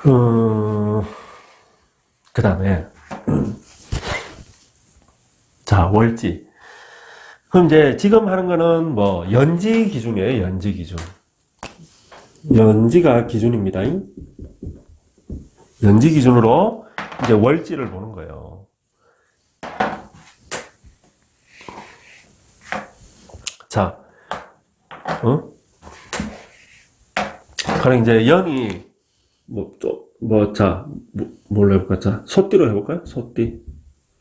그 다음에, 자, 월지. 그럼 이제 지금 하는 거는 뭐, 연지 기준이에요, 연지 기준. 연지가 기준입니다. 연지 기준으로 이제 월지를 보는 거예요. 자, 그럼 이제 연이 뭘로 해볼까? 자, 소띠로 해볼까요?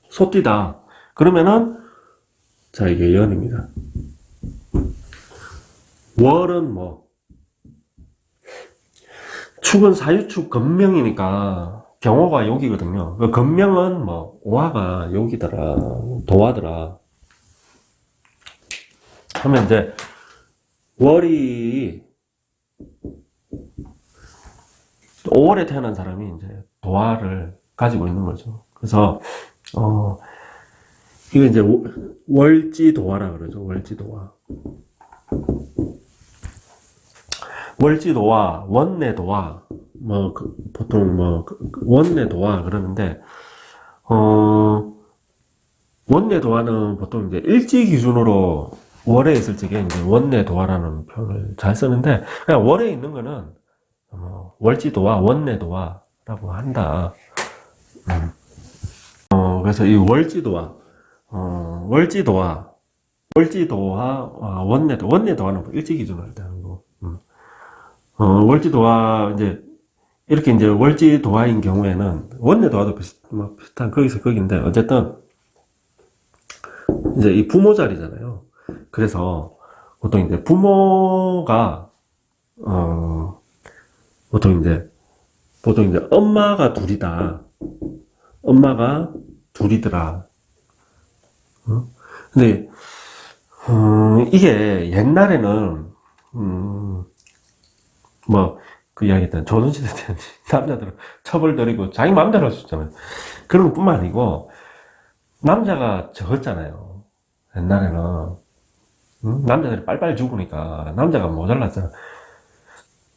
소띠다. 그러면은 자, 이게 연입니다. 월은 뭐 축은 사유축 건명이니까 경호가 여기거든요. 그 건명은 뭐 오화가 여기더라, 도화더라. 하면 이제 월이 5월에 태어난 사람이 이제 도화를 가지고 있는 거죠. 그래서 이게 이제 월지도화라 그러죠. 월지도화. 월지도화, 원내도화, 보통 원내도화 그러는데, 원내도화는 보통 이제 일지 기준으로 월에 있을 적에 이제 원내도화라는 표현을 잘 쓰는데, 그냥 월에 있는 거는, 월지도화, 원내도화라고 한다. 그래서 이 월지도화, 원내도화는 일지 기준으로 할 때 하는 거. 월지도화, 이렇게 월지도화인 경우에는, 원내도화도 비슷한, 거기서 거긴데, 어쨌든, 이제 이 부모 자리잖아요. 그래서, 보통 부모가, 보통 엄마가 둘이다. 엄마가 둘이더라. 근데, 이게 옛날에는, 그 이야기 했던 조선시대 때 남자들은 처벌드리고 자기 마음대로 할 수 있잖아요. 그런 것뿐만 아니고, 남자가 적었잖아요. 옛날에는. 남자들이 빨빨 죽으니까 남자가 모자랐잖아.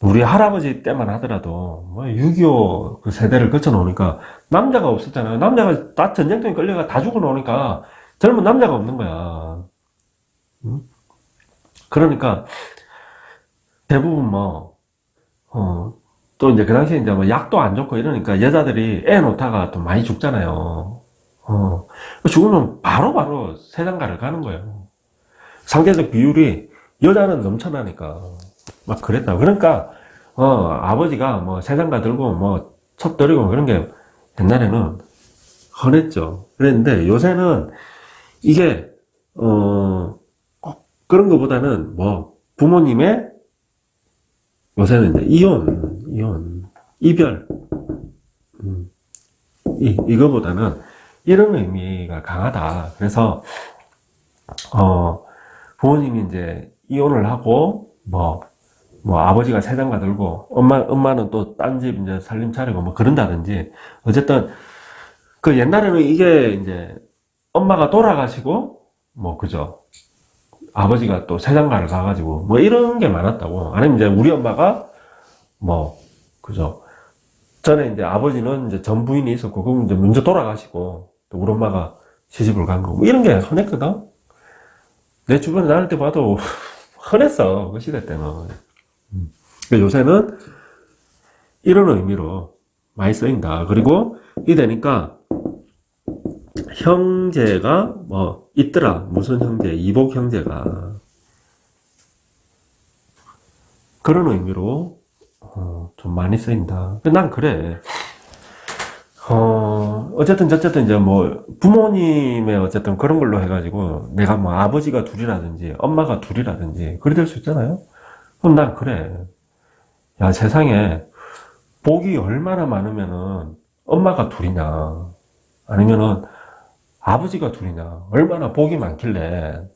우리 할아버지 때만 하더라도, 6.25 그 세대를 거쳐 놓으니까 남자가 없었잖아요. 남자가 다 전쟁통에 끌려가 다 죽어 놓으니까 젊은 남자가 없는 거야. 그러니까 대부분 또 그 당시에 약도 안 좋고 이러니까 여자들이 애 놓다가 또 많이 죽잖아요. 죽으면 바로바로 세상가를 가는 거예요. 상대적 비율이 여자는 넘쳐나니까 막 그랬다. 그러니까 아버지가 세상가 들고 첩 들이고 그런 게 옛날에는 흔했죠. 그랬는데 요새는 이게 꼭 그런 것보다는 부모님의 요새는 이혼, 이별, 이거보다는 이런 의미가 강하다. 그래서, 부모님이 이혼을 하고, 아버지가 세상가 들고, 엄마는 또 딴 집 살림 차리고 그런다든지, 어쨌든, 그 옛날에는 이게 엄마가 돌아가시고, 그죠. 아버지가 또 세상가를 가가지고 이런 게 많았다고. 아니면 우리 엄마가 그죠. 전에 아버지는 전 부인이 있었고 그럼 먼저 돌아가시고 또 우리 엄마가 시집을 간 거고 이런 게 흔했거든. 내 주변에 다닐 때 봐도 흔했어. 그 시대 때는. 요새는 이런 의미로 많이 쓰인다. 그리고 이 되니까 형제가 있더라. 무슨 형제? 이복 형제가. 그런 의미로 좀 많이 쓰인다. 난 그래. 어쨌든 부모님의 어쨌든 그런 걸로 해가지고 내가 아버지가 둘이라든지 엄마가 둘이라든지 그래 될 수 있잖아요. 그럼 난 그래. 야, 세상에 복이 얼마나 많으면은 엄마가 둘이냐 아니면은 아버지가 둘이냐 얼마나 복이 많길래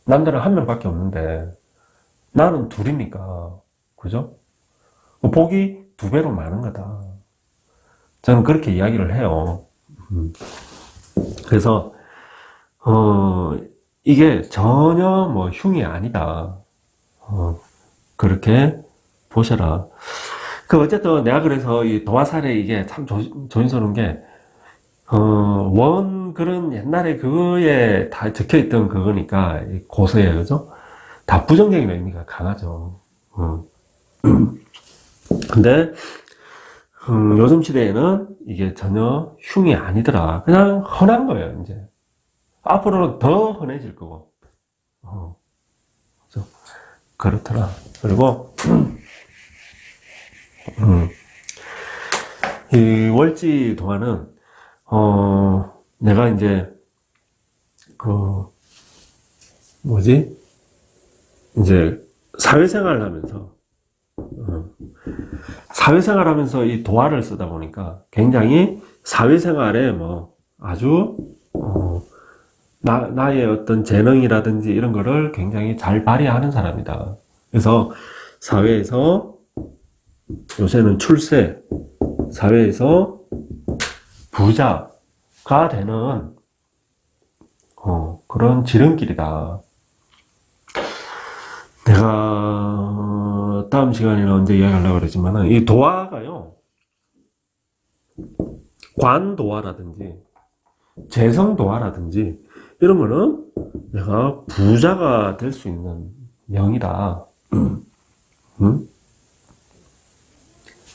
남들은 한 명밖에 없는데 나는 둘이니까 그죠? 복이 2배로 많은 거다. 저는 그렇게 이야기를 해요. 그래서 이게 전혀 흉이 아니다. 그렇게 보셔라. 어쨌든 내가 그래서 이 도화살에 이게 참 조심스러운 게, 그런 옛날에 그거에 다 적혀있던 그거니까, 고서에, 그죠? 다 부정적인 의미가 강하죠. 근데, 요즘 시대에는 이게 전혀 흉이 아니더라. 그냥 흔한 거예요, 이제. 앞으로는 더 흔해질 거고. 그래서 그렇더라. 그리고, 이 월지 동화는, 내가 이제, 뭐지? 이제, 사회생활을 하면서, 사회생활 하면서 이 도화를 쓰다 보니까 굉장히 사회생활에 뭐 아주, 나의 어떤 재능이라든지 이런 거를 굉장히 잘 발휘하는 사람이다. 그래서 사회에서 요새는 출세, 사회에서 부자가 되는, 그런 지름길이다. 내가 다음 시간에는 언제 이야기하려고 그러지만은 이 도화가요, 관도화라든지 재성도화라든지 이런 거는 내가 부자가 될 수 있는 명이다.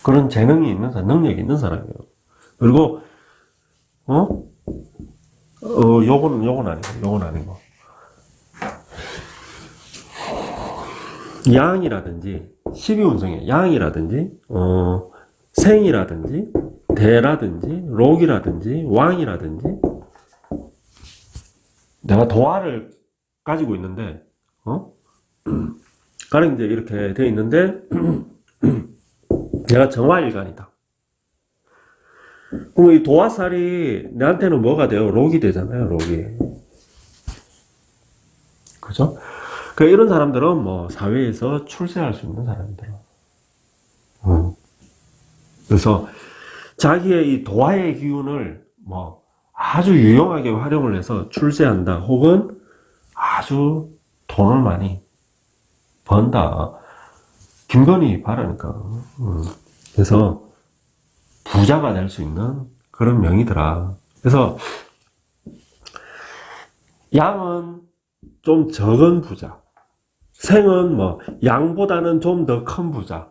그런 재능이 있는 사람, 능력이 있는 사람이에요. 그리고 요건 아니고 양이라든지 12운성에 양이라든지 생이라든지 대라든지 록이라든지 왕이라든지 내가 도화를 가지고 있는데 가령 이제 이렇게 되어 있는데 내가 정화일간이다. 그럼 이 도화살이 내한테는 뭐가 돼요? 록이 되잖아요. 록이. 그죠? 이런 사람들은 뭐 사회에서 출세할 수 있는 사람이더라. 그래서 자기의 이 도화의 기운을 뭐 아주 유용하게 활용을 해서 출세한다. 혹은 아주 돈을 많이 번다. 김건희 바라니까. 그래서 부자가 될 수 있는 그런 명이더라. 그래서 양은 좀 적은 부자, 생은 뭐 양보다는 좀 더 큰 부자,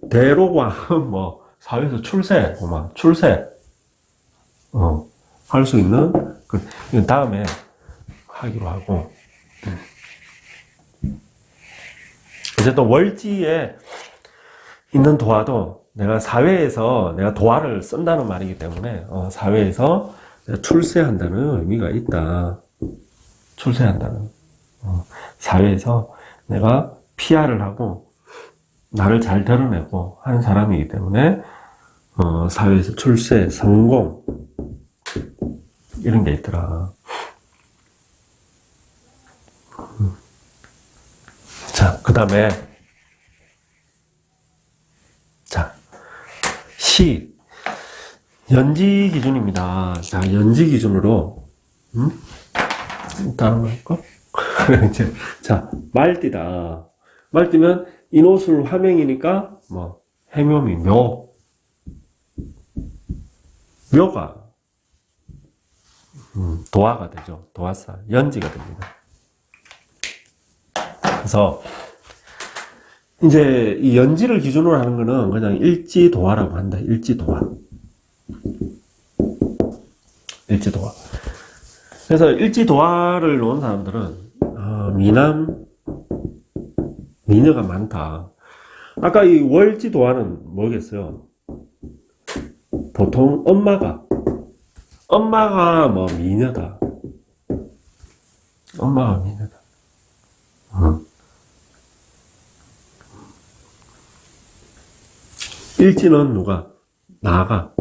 대록왕은 뭐 사회에서 출세 할 수 있는, 이건 다음에 하기로 하고. 어쨌든 월지에 있는 도화도 내가 사회에서 내가 도화를 쓴다는 말이기 때문에 사회에서 출세한다는 의미가 있다. 출세한다는, 사회에서 내가 PR을 하고 나를 잘 드러내고 하는 사람이기 때문에 사회에서 출세, 성공 이런 게 있더라. 자, 그 다음에 시 연지 기준입니다. 자, 연지 기준으로 다른 거 할까? 자, 말띠다. 말띠면 인호술 화명이니까 뭐 해묘미 묘가 도화가 되죠. 도화살 연지가 됩니다. 그래서 이제 이 연지를 기준으로 하는 거는 그냥 일지도화라고 한다. 일지도화. 그래서 일지도화를 놓은 사람들은 미남 미녀가 많다. 아까 이 월지도화는 뭐겠어요? 보통 엄마가 뭐 미녀다. 엄마가 미녀다. 일지는 누가? 나가.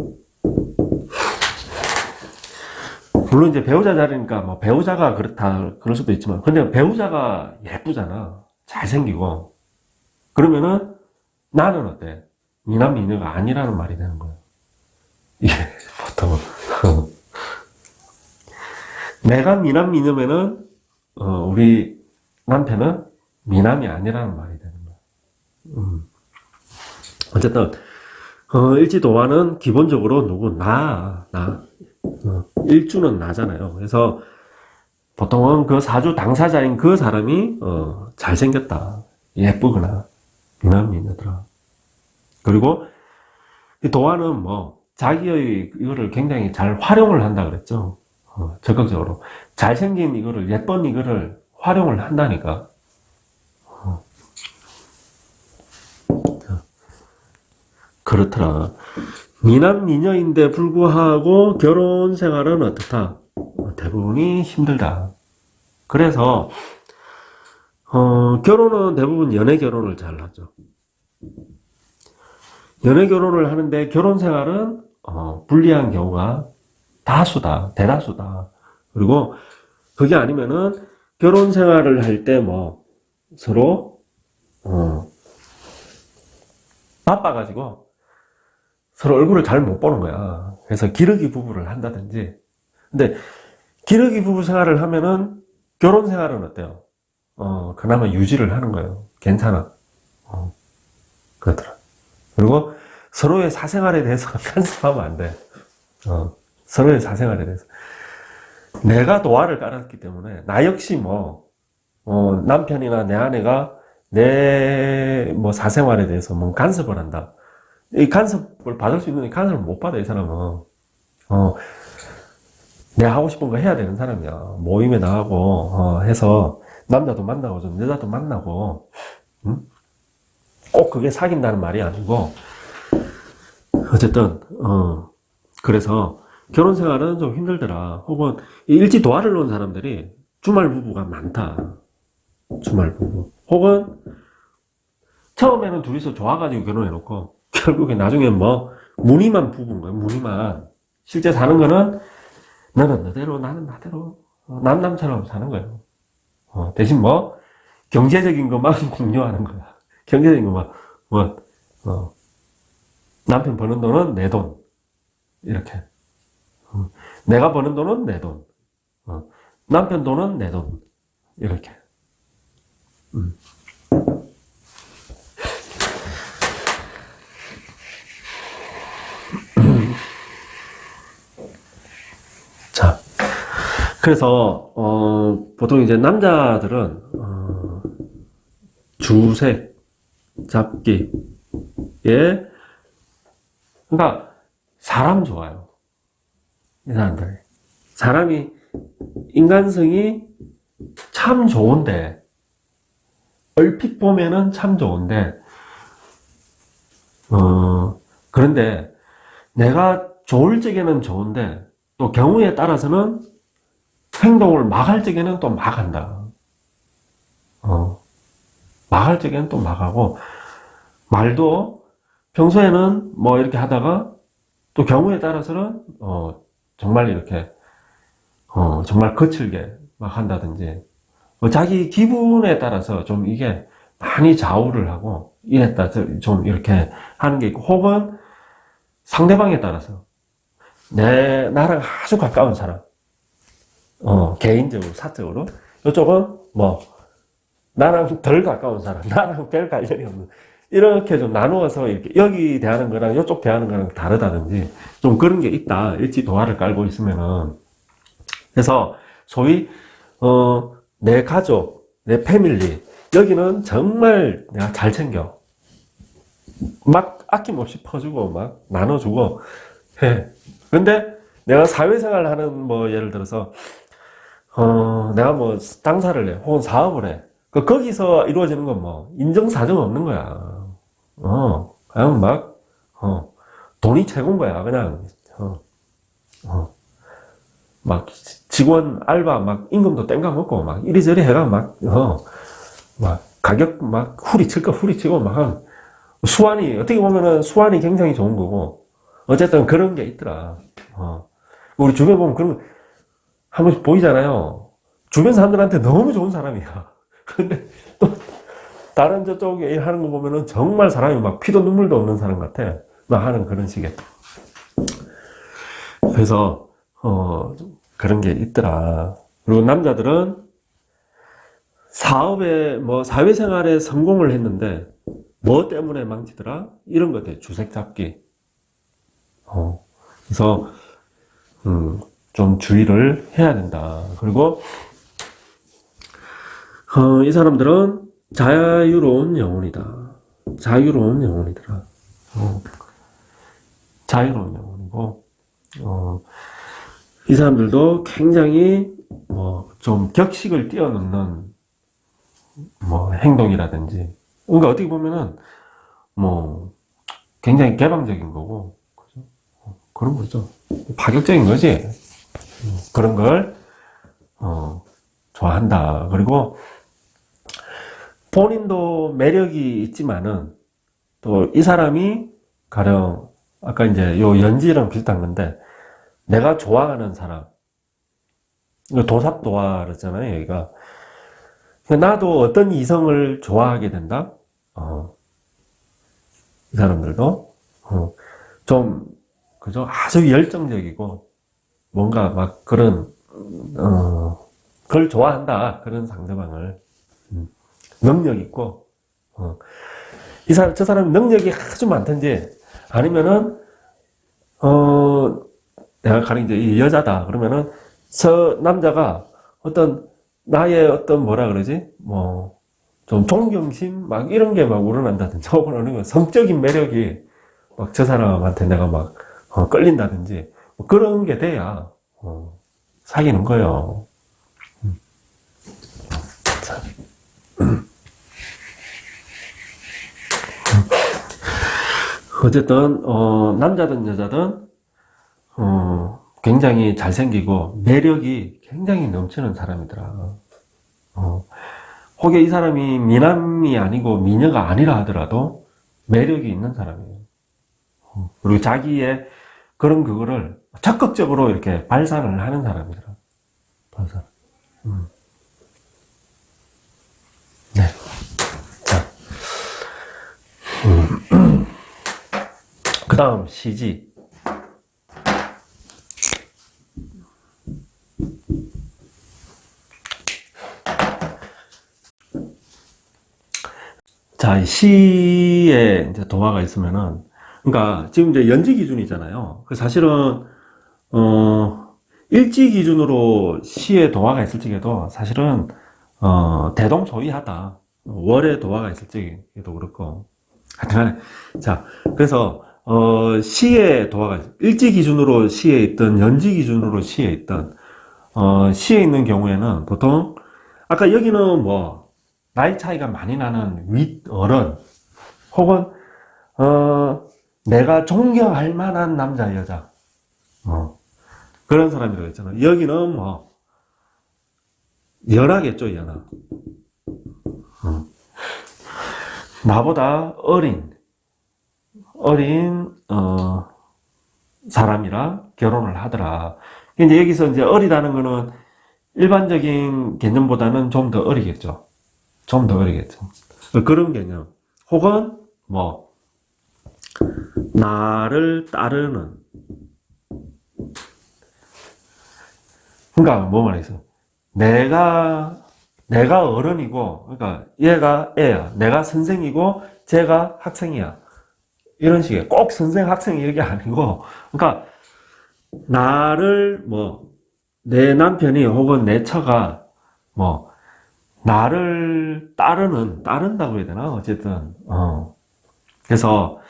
물론 이제 배우자 자리니까 뭐 배우자가 그렇다 그럴 수도 있지만, 근데 배우자가 예쁘잖아. 잘생기고. 그러면은 나는 어때? 미남 미녀가 아니라는 말이 되는 거야. 이게 보통 내가 미남 미녀면은 우리 남편은 미남이 아니라는 말이 되는 거야. 어쨌든 일지도화는 기본적으로 일주는 나잖아요. 그래서 보통은 그 사주 당사자인 그 사람이, 잘생겼다. 예쁘거나, 미남이 있더라. 그리고, 이 도화는 뭐, 자기의 이거를 굉장히 잘 활용을 한다 그랬죠. 적극적으로. 잘생긴 이거를, 예쁜 이거를 활용을 한다니까. 그렇더라. 미남 미녀인데 불구하고 결혼 생활은 어떻다? 대부분이 힘들다. 그래서 결혼은 대부분 연애 결혼을 잘 하죠. 연애 결혼을 하는데 결혼 생활은 불리한 경우가 대다수다. 그리고 그게 아니면은 결혼 생활을 할 때 뭐 서로 바빠가지고 서로 얼굴을 잘 못 보는 거야. 그래서 기러기 부부를 한다든지. 근데 기러기 부부 생활을 하면은 결혼 생활은 어때요? 그나마 유지를 하는 거예요. 괜찮아. 그렇더라. 그리고 서로의 사생활에 대해서 간섭하면 안 돼. 서로의 사생활에 대해서. 내가 도화를 깔았기 때문에, 나 역시 남편이나 내 아내가 내 사생활에 대해서 간섭을 한다. 이 간섭을 받을 수 있는데 간섭을 못 받아, 이 사람은. 내가 하고 싶은 거 해야 되는 사람이야. 모임에 나가고, 해서, 남자도 만나고, 좀 여자도 만나고, 응? 꼭 그게 사귄다는 말이 아니고, 어쨌든, 그래서, 결혼 생활은 좀 힘들더라. 혹은, 일찍 도화를 놓은 사람들이 주말 부부가 많다. 주말 부부. 혹은, 처음에는 둘이서 좋아가지고 결혼해놓고, 결국에 나중에 무늬만 부부인 거예요. 무늬만. 실제 사는 거는, 너는 너대로, 나는 나대로, 남남처럼 사는 거예요. 대신 경제적인 것만 공유하는 거야. 경제적인 것만, 남편 버는 돈은 내 돈. 이렇게. 내가 버는 돈은 내 돈. 남편 돈은 내 돈. 이렇게. 자. 그래서, 보통 이제 남자들은, 주색, 잡기, 예. 그러니까, 사람 좋아요. 이 사람들. 사람이, 인간성이 참 좋은데, 얼핏 보면은 참 좋은데, 그런데, 내가 좋을 적에는 좋은데, 또 경우에 따라서는 행동을 막 할 적에는 또 막 한다. 막 할 적에는 또 막 하고, 말도 평소에는 이렇게 하다가, 또 경우에 따라서는, 정말 이렇게, 정말 거칠게 막 한다든지, 자기 기분에 따라서 좀 이게 많이 좌우를 하고, 이랬다, 좀 이렇게 하는 게 있고, 혹은 상대방에 따라서, 나랑 아주 가까운 사람, 개인적으로, 사적으로, 이쪽은 나랑 덜 가까운 사람, 나랑 별 관련이 없는, 이렇게 좀 나누어서 이렇게, 여기 대하는 거랑 이쪽 대하는 거랑 다르다든지, 좀 그런 게 있다. 일지 도화를 깔고 있으면은. 그래서, 소위, 내 가족, 내 패밀리, 여기는 정말 내가 잘 챙겨. 막 아낌없이 퍼주고, 막 나눠주고, 해. 근데 내가 사회생활 하는 예를 들어서, 내가 장사를 해, 혹은 사업을 해. 거기서 이루어지는 건 인정사정 없는 거야. 그냥 돈이 최고인 거야, 그냥. 막, 직원, 알바, 임금도 땡가먹고, 이리저리 해가 가격 후리치고, 어떻게 보면은 수완이 굉장히 좋은 거고, 어쨌든 그런 게 있더라. 우리 주변 보면 그런 거 한 번씩 보이잖아요. 주변 사람들한테 너무 좋은 사람이야. 근데 또 다른 저쪽에 일하는 거 보면은 정말 사람이 피도 눈물도 없는 사람 같아. 하는 그런 식의. 그래서 그런 게 있더라. 그리고 남자들은 사업에 사회생활에 성공을 했는데 뭐 때문에 망치더라? 이런 것 같아. 주색 잡기. 그래서, 좀 주의를 해야 된다. 그리고, 이 사람들은 자유로운 영혼이다. 자유로운 영혼이더라. 자유로운 영혼이고, 이 사람들도 굉장히, 좀 격식을 뛰어넘는, 행동이라든지, 그러니까 어떻게 보면은, 굉장히 개방적인 거고, 그죠? 그런 거죠. 파격적인 거지. 그런 걸, 좋아한다. 그리고, 본인도 매력이 있지만은, 또 이 사람이 가령, 아까 이제 요 연지랑 비슷한 건데, 내가 좋아하는 사람, 이거 도삽도화 그랬잖아요, 여기가. 나도 어떤 이성을 좋아하게 된다? 이 사람들도, 좀, 그죠? 아주 열정적이고, 뭔가 막 그런, 그걸 좋아한다. 그런 상대방을. 능력 있고, 저 사람이 능력이 아주 많든지, 아니면은, 내가 가령 이제 이 여자다. 그러면은, 저 남자가 어떤, 나의 어떤 뭐라 그러지? 좀 존경심? 막 이런 게 막 우러난다든지, 혹은 어느 성적인 매력이 막 저 사람한테 내가 막, 끌린다든지, 뭐 그런 게 돼야, 사귀는 거예요. 어쨌든, 남자든 여자든, 굉장히 잘생기고, 매력이 굉장히 넘치는 사람이더라. 혹여 이 사람이 미남이 아니고 미녀가 아니라 하더라도, 매력이 있는 사람이에요. 그리고 자기의 그거를 적극적으로 이렇게 발산을 하는 사람이더라. 발산. 네. 자. 그 다음, 시지. 자, 시에 이제 도화가 있으면은, 그러니까 지금 이제 연지 기준이잖아요. 그 사실은, 일지 기준으로 시에 도화가 있을 적에도 사실은, 대동소이하다. 월에 도화가 있을 적에도 그렇고. 하여튼, 자, 그래서, 시에 도화가, 일지 기준으로 시에 있던, 연지 기준으로 시에 있던, 시에 있는 경우에는 보통, 아까 여기는 나이 차이가 많이 나는 윗어른, 혹은, 내가 존경할 만한 남자, 여자, 그런 사람이라고 했잖아. 여기는 연하겠죠, 연하. 나보다 어린, 사람이랑 결혼을 하더라. 이제 여기서 이제 어리다는 거는 일반적인 개념보다는 좀 더 어리겠죠. 좀 더 어리겠죠. 그런 개념. 혹은, 나를 따르는. 그러니까, 뭐 말해서. 내가 어른이고, 그러니까, 얘가 애야. 내가 선생이고, 쟤가 학생이야. 이런 식의. 꼭 선생, 학생 이게 아니고, 그러니까, 나를, 내 남편이 혹은 내 처가, 나를 따른다고 해야 되나? 어쨌든, 그래서,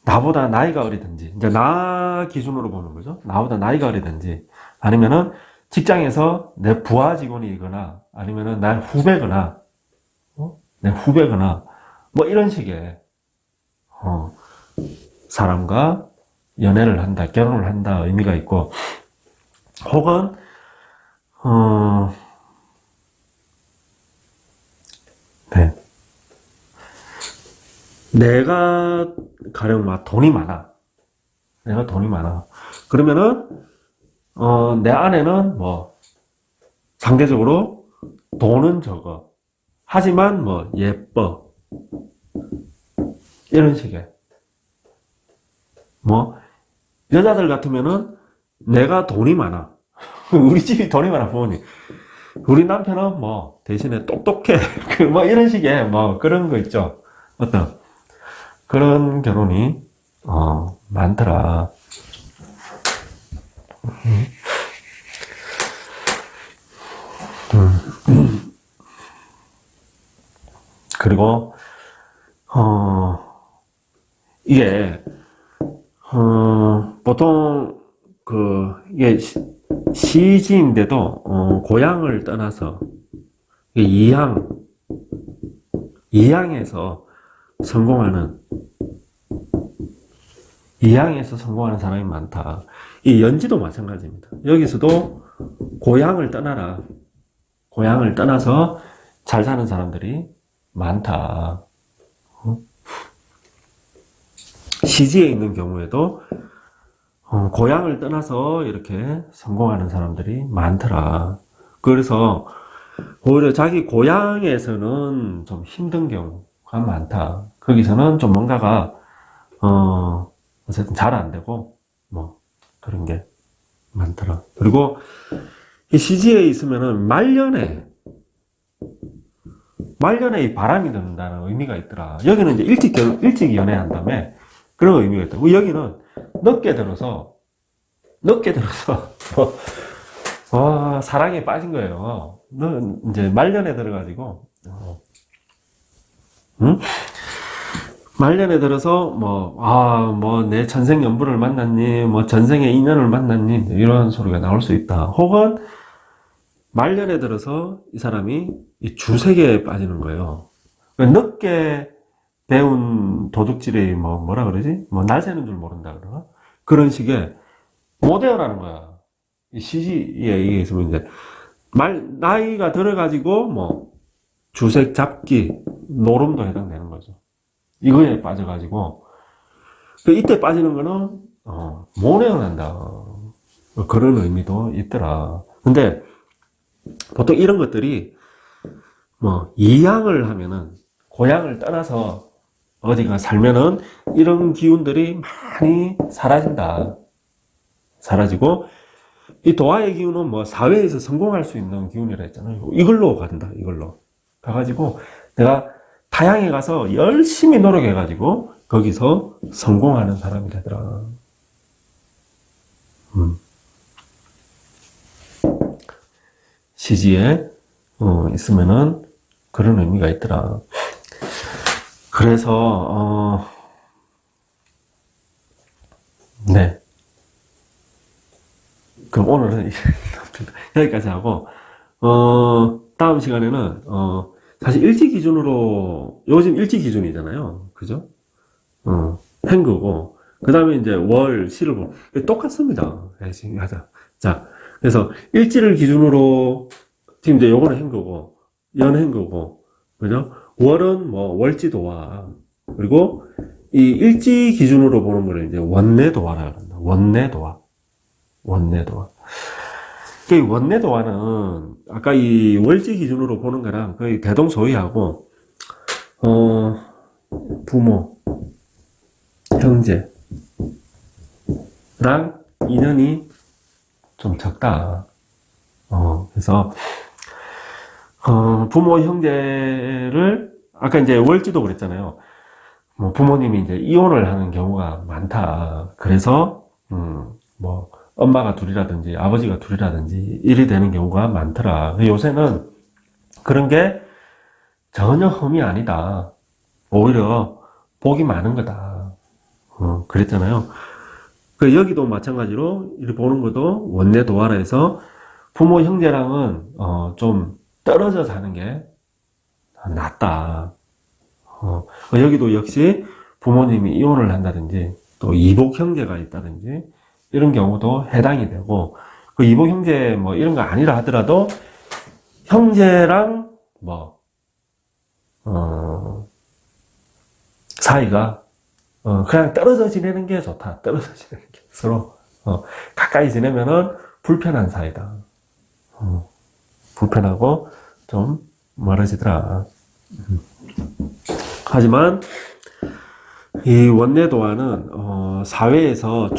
나보다 나이가 어리든지, 이제 나 기준으로 보는 거죠. 나보다 나이가 어리든지, 아니면은, 직장에서 내 부하 직원이거나, 아니면은 날 후배거나, 내 후배거나, 이런 식의, 사람과 연애를 한다, 결혼을 한다 의미가 있고, 혹은, 네. 내가 가령 막 돈이 많아. 내가 돈이 많아. 그러면은, 내 아내는 상대적으로 돈은 적어. 하지만 예뻐. 이런 식의. 여자들 같으면은 내가 돈이 많아. 우리 집이 돈이 많아, 부모님. 우리 남편은 대신에 똑똑해. 이런 식의 그런 거 있죠. 어떤 그런 결혼이 많더라. 그리고, 이게, 보통, 이게 시지인데도, 고향을 떠나서, 이항에서 성공하는, 이항에서 성공하는 사람이 많다. 이 연지도 마찬가지입니다. 여기서도 고향을 떠나라. 고향을 떠나서 잘 사는 사람들이 많다. 시지에 있는 경우에도 고향을 떠나서 이렇게 성공하는 사람들이 많더라. 그래서 오히려 자기 고향에서는 좀 힘든 경우가 많다. 거기서는 좀 뭔가가 어쨌든 잘 안 되고 뭐 그런 게 많더라. 그리고 이 시지에 있으면은 말년에 이 바람이 든다는 의미가 있더라. 여기는 이제 일찍 연애한 다음에 그런 의미가 있다. 여기는 늦게 들어서 사랑에 빠진 거예요. 너 이제 말년에 들어가지고 응? 말년에 들어서 내 천생연분을 만났니, 뭐 전생의 인연을 만났니 이런 소리가 나올 수 있다. 혹은 말년에 들어서 이 사람이 이 주색에 빠지는 거예요. 늦게 배운 도둑질이 뭐라 그러지? 날 새는 줄 모른다 그러나? 그런 식의 못 외워라는 거야. 이 시지에 의해서 이제 나이가 들어가지고 주색 잡기, 노름도 해당되는 거죠. 이거에 빠져가지고 이때 빠지는 거는 못 외워난다. 그런 의미도 있더라. 근데 보통 이런 것들이 이양을 하면은 고향을 떠나서 어디가 살면은 이런 기운들이 많이 사라진다. 사라지고 이 도화의 기운은 사회에서 성공할 수 있는 기운이라 했잖아요. 이걸로 간다. 이걸로 가가지고 내가 타향에 가서 열심히 노력해가지고 거기서 성공하는 사람이 되더라. 시지에 있으면은 그런 의미가 있더라. 그래서 네. 그럼 오늘은 여기까지 하고 다음 시간에는 사실 일지 기준으로 요즘 일지 기준이잖아요. 그죠? 행거고 그 다음에 이제 월, 시를 보고 똑같습니다. 지금 하자. 자, 그래서 일지를 기준으로 지금 이제 요거는 행거고 연행거고 그죠? 월은 월지도화 그리고 이 일지 기준으로 보는 거를 이제 원내도화라고 합니다. 원내도화. 그 원내도화는 아까 이 월지 기준으로 보는 거랑 거의 대동소이하고 부모, 형제랑 인연이 좀 적다. 그래서 부모, 형제를 아까 이제 월지도 그랬잖아요. 부모님이 이제 이혼을 하는 경우가 많다. 그래서 엄마가 둘이라든지 아버지가 둘이라든지 일이 되는 경우가 많더라. 요새는 그런 게 전혀 흠이 아니다. 오히려 복이 많은 거다. 그랬잖아요. 여기도 마찬가지로 이렇게 보는 것도 원내도화라 해서 부모 형제랑은 좀 떨어져 사는 게 낫다. 여기도 역시 부모님이 이혼을 한다든지 또 이복 형제가 있다든지 이런 경우도 해당이 되고 그 이복 형제 이런 거 아니라 하더라도 형제랑 사이가 그냥 떨어져 지내는 게 좋다. 떨어져 지내는 게 서로 가까이 지내면은 불편한 사이다. 불편하고 좀 멀어지더라. 하지만 이 원내도화는 사회에서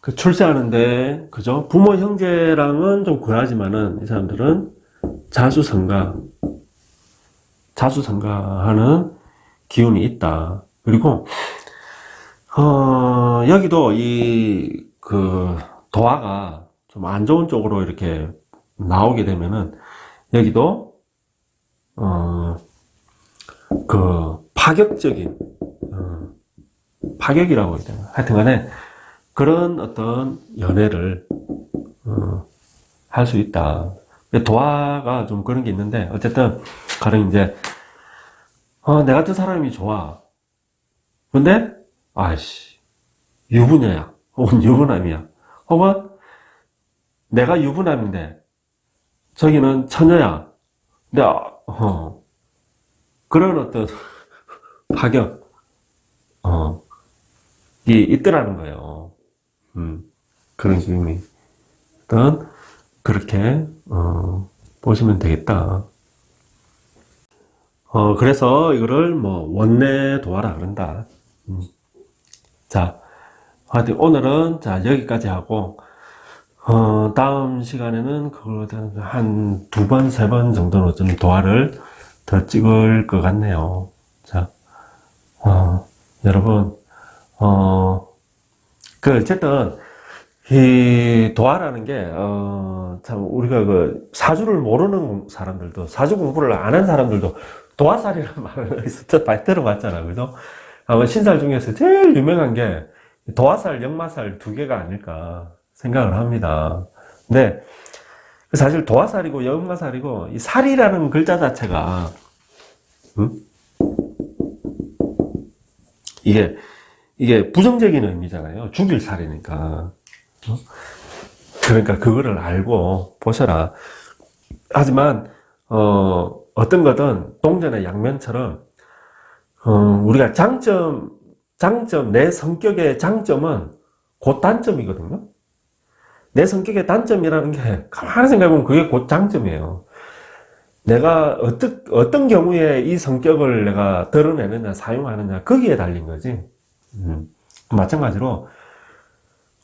그 출세하는데 그죠? 부모 형제랑은 좀 구하지만은 이 사람들은 자수성가하는 기운이 있다. 그리고 여기도 그 도화가 좀 안 좋은 쪽으로 이렇게 나오게 되면은 여기도 그 파격적인 파격이라고 해야 되나 하여튼간에 그런 어떤 연애를 할 수 있다. 도화가 좀 그런 게 있는데 어쨌든 가령 이제 내 같은 사람이 좋아. 근데 아이씨 유부녀야 혹은 유부남이야 혹은 내가 유부남인데 저기는 처녀야. 근데 그런 어떤 파격 이 있더라는 거예요. 그런 기운이 일단 그렇게 보시면 되겠다. 그래서 이거를 뭐 원내 도화라 그런다. 자, 하여튼 오늘은 자 여기까지 하고 다음 시간에는 그걸 한 두 번, 세 번 정도로 좀 도화를 더 찍을 것 같네요. 자, 여러분, 어쨌든, 이 도화라는 게, 참, 우리가 그 사주를 모르는 사람들도, 사주 공부를 안 한 사람들도 도화살이라는 말을 많이 들어봤잖아. 그죠? 아마 신살 중에서 제일 유명한 게 도화살, 역마살 두 개가 아닐까 생각을 합니다. 근데 사실 도화살이고 역마살이고 이 살이라는 글자 자체가 이게 부정적인 의미잖아요. 죽일 살이니까. 그러니까 그거를 알고 보셔라. 하지만 어떤 거든 동전의 양면처럼 우리가 장점 내 성격의 장점은 곧 단점이거든요. 내 성격의 단점이라는 게 가만히 생각해보면 그게 곧 장점이에요. 내가 어떤 경우에 이 성격을 내가 드러내느냐 사용하느냐 거기에 달린 거지. 마찬가지로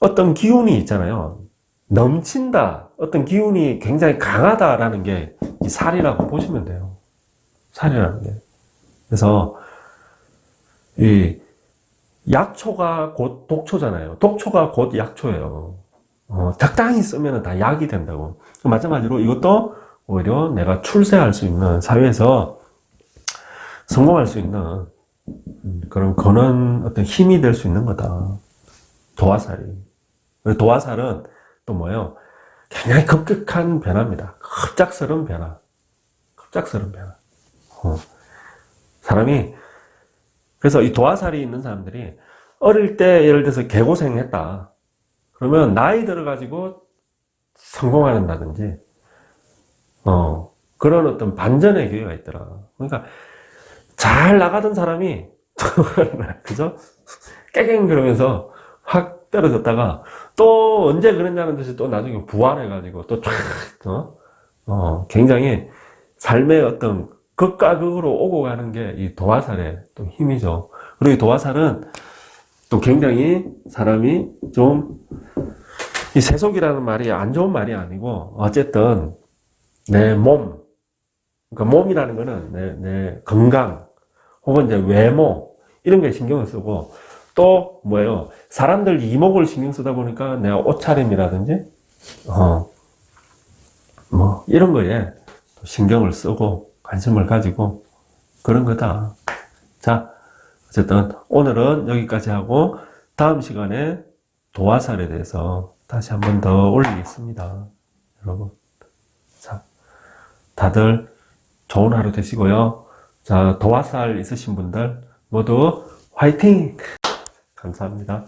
어떤 기운이 있잖아요. 넘친다. 어떤 기운이 굉장히 강하다라는 게 이 살이라고 보시면 돼요. 살이라는 게. 그래서 이 약초가 곧 독초잖아요. 독초가 곧 약초예요. 적당히 쓰면 다 약이 된다고. 마찬가지로 이것도 오히려 내가 출세할 수 있는 사회에서 성공할 수 있는 그런 어떤 힘이 될 수 있는 거다. 도화살이. 도화살은 또 뭐예요? 굉장히 급격한 변화입니다. 급작스러운 변화. 급작스러운 변화. 사람이 그래서 이 도화살이 있는 사람들이 어릴 때 예를 들어서 개고생했다. 그러면 나이 들어가지고 성공한다든지 그런 어떤 반전의 기회가 있더라. 그러니까 잘 나가던 사람이 그죠? 깨갱 그러면서 확 떨어졌다가 또 언제 그랬냐는 듯이 또 나중에 부활해가지고 또 쫙 굉장히 삶의 어떤 극과 극으로 오고 가는 게 이 도화살의 또 힘이죠. 그리고 이 도화살은 또 굉장히 사람이 좀 이 세속이라는 말이 안 좋은 말이 아니고 어쨌든 내 몸, 그러니까 몸이라는 거는 내 건강 혹은 이제 외모 이런 게 신경을 쓰고 또 뭐예요? 사람들 이목을 신경 쓰다 보니까 내가 옷차림이라든지 뭐 이런 거에 신경을 쓰고 관심을 가지고 그런 거다. 자, 어쨌든 오늘은 여기까지 하고 다음 시간에 도화살에 대해서 다시 한 번 더 올리겠습니다. 여러분. 자, 다들 좋은 하루 되시고요. 자, 도화살 있으신 분들 모두 화이팅! 감사합니다.